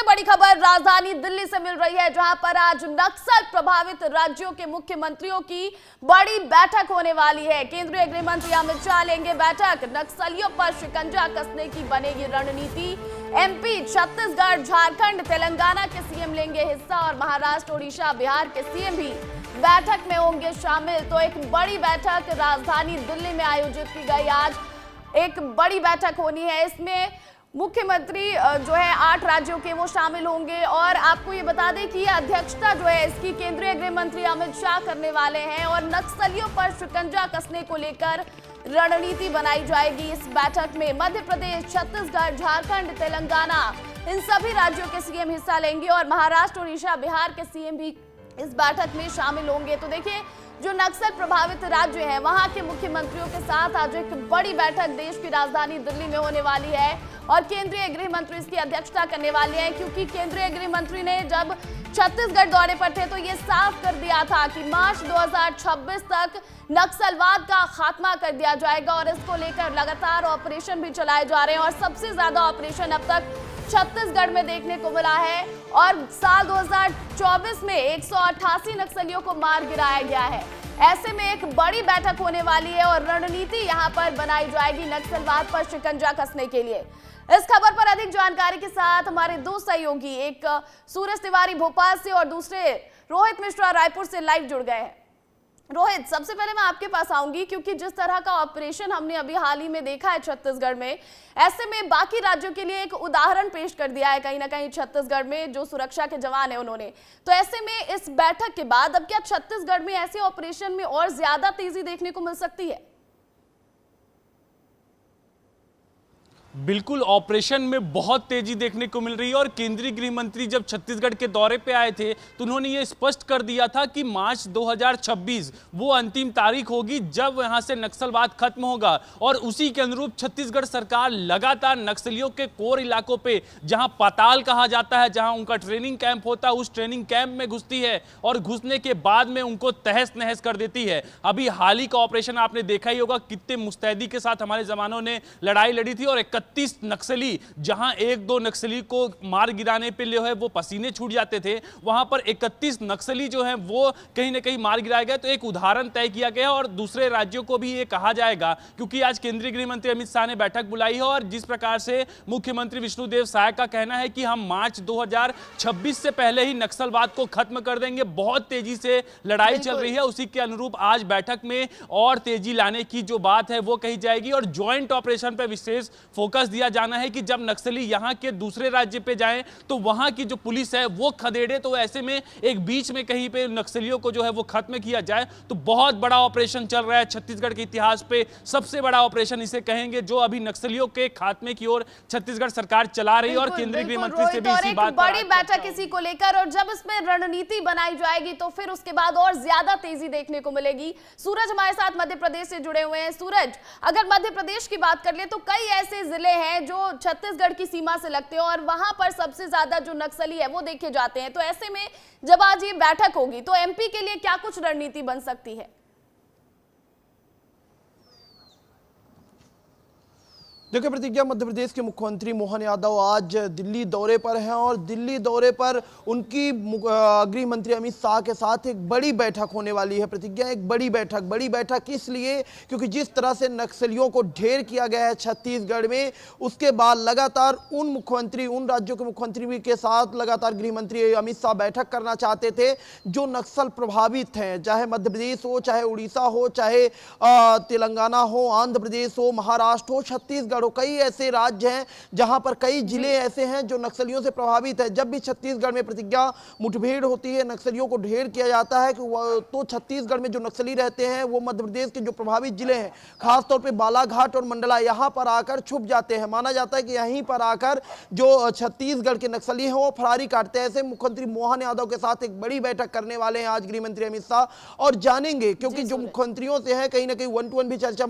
बड़ी खबर राजधानी दिल्ली से मिल रही है, जहां पर आज नक्सल प्रभावित राज्यों के मुख्यमंत्रियों की बड़ी बैठक होने वाली है। केंद्रीय गृह मंत्री अमित शाह लेंगे बैठक। नक्सलियों पर शिकंजा कसने की बनेगी रणनीति। एमपी, छत्तीसगढ़, झारखंड, तेलंगाना के सीएम लेंगे हिस्सा और महाराष्ट्र, ओडिशा, बिहार के सीएम भी बैठक में होंगे शामिल। तो एक बड़ी बैठक राजधानी दिल्ली में आयोजित की गई। आज एक बड़ी बैठक होनी है। इसमें मुख्यमंत्री जो है 8 राज्यों के वो शामिल होंगे और आपको ये बता दें कि ये अध्यक्षता जो है इसकी केंद्रीय गृह मंत्री अमित शाह करने वाले हैं और नक्सलियों पर शिकंजा कसने को लेकर रणनीति बनाई जाएगी। इस बैठक में मध्य प्रदेश, छत्तीसगढ़, झारखंड, तेलंगाना, इन सभी राज्यों के सीएम हिस्सा लेंगे और महाराष्ट्र, ओडिशा, बिहार के सीएम भी इस बैठक में शामिल होंगे। तो देखिए, जो नक्सल प्रभावित राज्य हैं वहां के मुख्यमंत्रियों के साथ आज एक बड़ी बैठक देश की राजधानी दिल्ली में होने वाली है और केंद्रीय गृह मंत्री इसकी अध्यक्षता करने वाले हैं, क्योंकि केंद्रीय गृह मंत्री ने जब छत्तीसगढ़ दौरे पर थे तो ये साफ कर दिया था कि मार्च 2026 तक नक्सलवाद का खात्मा कर दिया जाएगा और इसको लेकर लगातार ऑपरेशन भी चलाए जा रहे हैं और सबसे ज्यादा ऑपरेशन अब तक छत्तीसगढ़ में देखने को मिला है और साल 2024 में 188 नक्सलियों को मार गिराया गया है। ऐसे में एक बड़ी बैठक होने वाली है और रणनीति यहां पर बनाई जाएगी नक्सलवाद पर शिकंजा कसने के लिए। इस खबर पर अधिक जानकारी के साथ हमारे दो सहयोगी, एक सूरज तिवारी भोपाल से और दूसरे रोहित मिश्रा रायपुर से लाइव जुड़ गए हैं। रोहित, सबसे पहले मैं आपके पास आऊंगी क्योंकि जिस तरह का ऑपरेशन हमने अभी हाल ही में देखा है छत्तीसगढ़ में, ऐसे में बाकी राज्यों के लिए एक उदाहरण पेश कर दिया है कहीं ना कहीं छत्तीसगढ़ में जो सुरक्षा के जवान है उन्होंने। तो ऐसे में इस बैठक के बाद अब क्या छत्तीसगढ़ में ऐसे ऑपरेशन में और ज्यादा तेजी देखने को मिल सकती है? बिल्कुल, ऑपरेशन में बहुत तेजी देखने को मिल रही है और केंद्रीय गृह मंत्री जब छत्तीसगढ़ के दौरे पे आए थे तो उन्होंने ये स्पष्ट कर दिया था कि मार्च 2026 वो अंतिम तारीख होगी जब यहां से नक्सलवाद खत्म होगा और उसी के अनुरूप छत्तीसगढ़ सरकार लगातार नक्सलियों के कोर इलाकों पे, जहां पाताल कहा जाता है, जहां उनका ट्रेनिंग कैंप होता है, उस ट्रेनिंग कैंप में घुसती है और घुसने के बाद में उनको तहस नहस कर देती है। अभी हाल ही का ऑपरेशन आपने देखा ही होगा, कितने मुस्तैदी के साथ हमारे जवानों ने लड़ाई लड़ी थी और 31 नक्सली, जहां 1-2 नक्सली को मार गिराने पे जो है वो पसीने छूट जाते थे, वहां पर 31 नक्सली जो हैं वो कहीं ना कहीं मार गिराए गए। तो एक उदाहरण तय किया गया और दूसरे राज्यों को भी ये कहा जाएगा, क्योंकि आज केंद्रीय गृह मंत्री अमित शाह ने बैठक बुलाई है और जिस प्रकार से मुख्यमंत्री विष्णुदेव साय का कहना है कि हम मार्च 2026 से पहले ही नक्सलवाद को खत्म कर देंगे, बहुत तेजी से लड़ाई चल रही है, उसी के अनुरूप आज बैठक में और तेजी लाने की जो बात है वो कही जाएगी और ज्वाइंट ऑपरेशन पर विशेष फोकस दिया जाना है कि जब नक्सली यहां के दूसरे राज्य पे जाएं तो वहां की जो पुलिस है वो खदेड़े। तो ऐसे में एक बीच में कहीं पे नक्सलियों को जो है वो खत्म किया जाए। तो बहुत बड़ा ऑपरेशन चल रहा है छत्तीसगढ़ के इतिहास पे, सबसे बड़ा ऑपरेशन इसे कहेंगे, जो अभी नक्सलियों के खात्मे की ओर छत्तीसगढ़ सरकार चला रही है और केंद्रीय गृह मंत्री से भी इसी बात पर बड़ी बैठक इसी को लेकर और जब इसमें रणनीति बनाई जाएगी तो फिर उसके बाद और ज्यादा तेजी देखने को मिलेगी। सूरज हमारे साथ मध्य प्रदेश से जुड़े हुए हैं। सूरज, अगर मध्य प्रदेश की बात कर ले तो कई ऐसे जिले हैं जो छत्तीसगढ़ की सीमा से लगते हैं और वहां पर सबसे ज्यादा जो नक्सली है वो देखे जाते हैं। तो ऐसे में जब आज ये बैठक होगी तो एमपी के लिए क्या कुछ रणनीति बन सकती है? देखिए प्रतिज्ञा, मध्य प्रदेश के मुख्यमंत्री मोहन यादव आज दिल्ली दौरे पर हैं और दिल्ली दौरे पर उनकी गृह मंत्री अमित शाह के साथ एक बड़ी बैठक होने वाली है। प्रतिज्ञा, एक बड़ी बैठक इसलिए क्योंकि जिस तरह से नक्सलियों को ढेर किया गया है छत्तीसगढ़ में, उसके बाद लगातार उन राज्यों के मुख्यमंत्री के साथ लगातार गृह मंत्री अमित शाह बैठक करना चाहते थे जो नक्सल प्रभावित हैं, चाहे मध्य प्रदेश हो, चाहे उड़ीसा हो, चाहे तेलंगाना हो, आंध्र प्रदेश हो, महाराष्ट्र हो, छत्तीसगढ़, कई ऐसे राज्य हैं जहां पर कई जिले ऐसे हैं जो नक्सलियों से प्रभावित है। जब भी छत्तीसगढ़ में प्रतिज्ञा मुठभेड़ होती है, नक्सलियों को ढेर किया जाता है तो छत्तीसगढ़ में जो नक्सली रहते हैं वो मध्य प्रदेश के जो प्रभावित जिले हैं, खासतौर पे बालाघाट और मंडला, यहां पर आकर छुप जाते हैं। माना जाता है कि यहीं पर आकर जो छत्तीसगढ़ के नक्सली हैं वो फरारी काटते हैं। ऐसे मुख्यमंत्री मोहन यादव के साथ एक बड़ी बैठक करने वाले हैं आज गृह मंत्री अमित शाह और जानेंगे, क्योंकि जो मुख्यमंत्रियों से है कहीं ना कहीं 1-to-1 भी चर्चा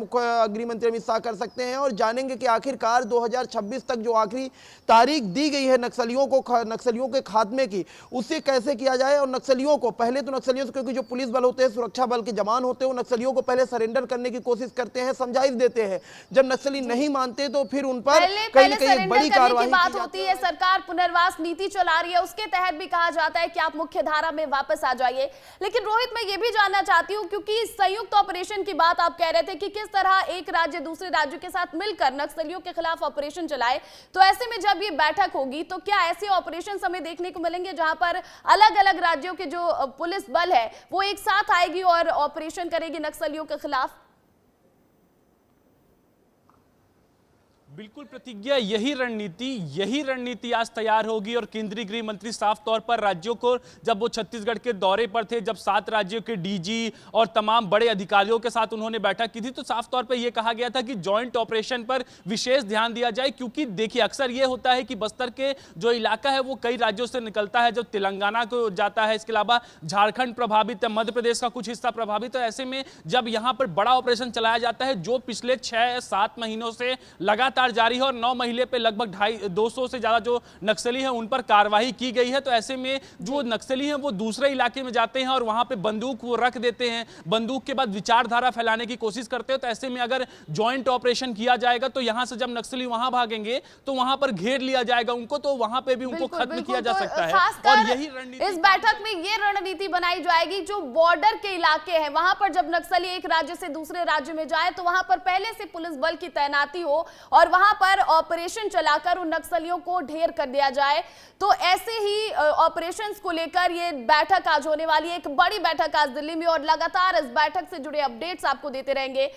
गृह मंत्री अमित शाह कर सकते हैं और जानेंगे कि आखिरकार 2026 तक जो आखिरी तारीख दी गई है नक्सलियों के खात्मे की, उसे कैसे किया जाए। और नक्सलियों को पहले तो नक्सलियों से, क्योंकि जो पुलिस बल होते हैं, सुरक्षा बल के जवान होते हैं, वो नक्सलियों को पहले सरेंडर करने की कोशिश करते हैं, समझाइश देते हैं। जब नक्सली नहीं मानते तो फिर उन पर कहीं ना कहीं एक बड़ी कार्रवाई बात होती है। सरकार पुनर्वास नीति चला रही है, उसके तहत भी कहा जाता है कि आप मुख्य धारा में वापस आ जाइए। लेकिन रोहित, मैं ये भी जानना चाहती हूं, क्योंकि संयुक्त ऑपरेशन की बात आप कह रहे थे कि किस तरह एक राज्य दूसरे राज्य के साथ मिलकर नक्सलियों के खिलाफ ऑपरेशन चलाए, तो ऐसे में जब ये बैठक होगी तो क्या ऐसे ऑपरेशन हमें देखने को मिलेंगे जहां पर अलग अलग राज्यों के जो पुलिस बल है वो एक साथ आएगी और ऑपरेशन करेगी नक्सलियों के खिलाफ? बिल्कुल प्रतिज्ञा, यही रणनीति आज तैयार होगी। और केंद्रीय गृह मंत्री साफ तौर पर राज्यों को, जब वो छत्तीसगढ़ के दौरे पर थे, जब 7 राज्यों के डीजी और तमाम बड़े अधिकारियों के साथ उन्होंने बैठक की थी, तो साफ तौर पर यह कहा गया था कि जॉइंट ऑपरेशन पर विशेष ध्यान दिया जाए। क्योंकि देखिए, अक्सर यह होता है कि बस्तर के जो इलाका है वो कई राज्यों से निकलता है, जो तेलंगाना को जाता है, इसके अलावा झारखंड प्रभावित है, मध्य प्रदेश का कुछ हिस्सा प्रभावित है। ऐसे में जब यहां पर बड़ा ऑपरेशन चलाया जाता है, जो पिछले 6-7 महीनों से लगातार जारी है, और 9 महीने पे लगभग 250 से ज्यादा जो नक्सली हैं उन पर कार्रवाई की गई है, तो ऐसे में जो नक्सली हैं वो दूसरे इलाके में जाते हैं और वहां पे बंदूक वो रख देते हैं, बंदूक के बाद विचारधारा फैलाने की कोशिश करते हैं। तो ऐसे में अगर जॉइंट ऑपरेशन किया जाएगा तो यहां से जब नक्सली वहां भागेंगे तो वहां पर घेर लिया जाएगा उनको, तो वहां पे भी उनको खत्म किया जा सकता है। और यही रणनीति इस बैठक में ये रणनीति बनाई जाएगी, जो बॉर्डर के इलाके हैं वहां पर जब नक्सली एक राज्य से दूसरे राज्य में जाए तो वहां पर पहले से पुलिस बल की तैनाती हो और वहां पर ऑपरेशन चलाकर उन नक्सलियों को ढेर कर दिया जाए। तो ऐसे ही ऑपरेशंस को लेकर ये बैठक आज होने वाली है, एक बड़ी बैठक आज दिल्ली में, और लगातार इस बैठक से जुड़े अपडेट्स आपको देते रहेंगे।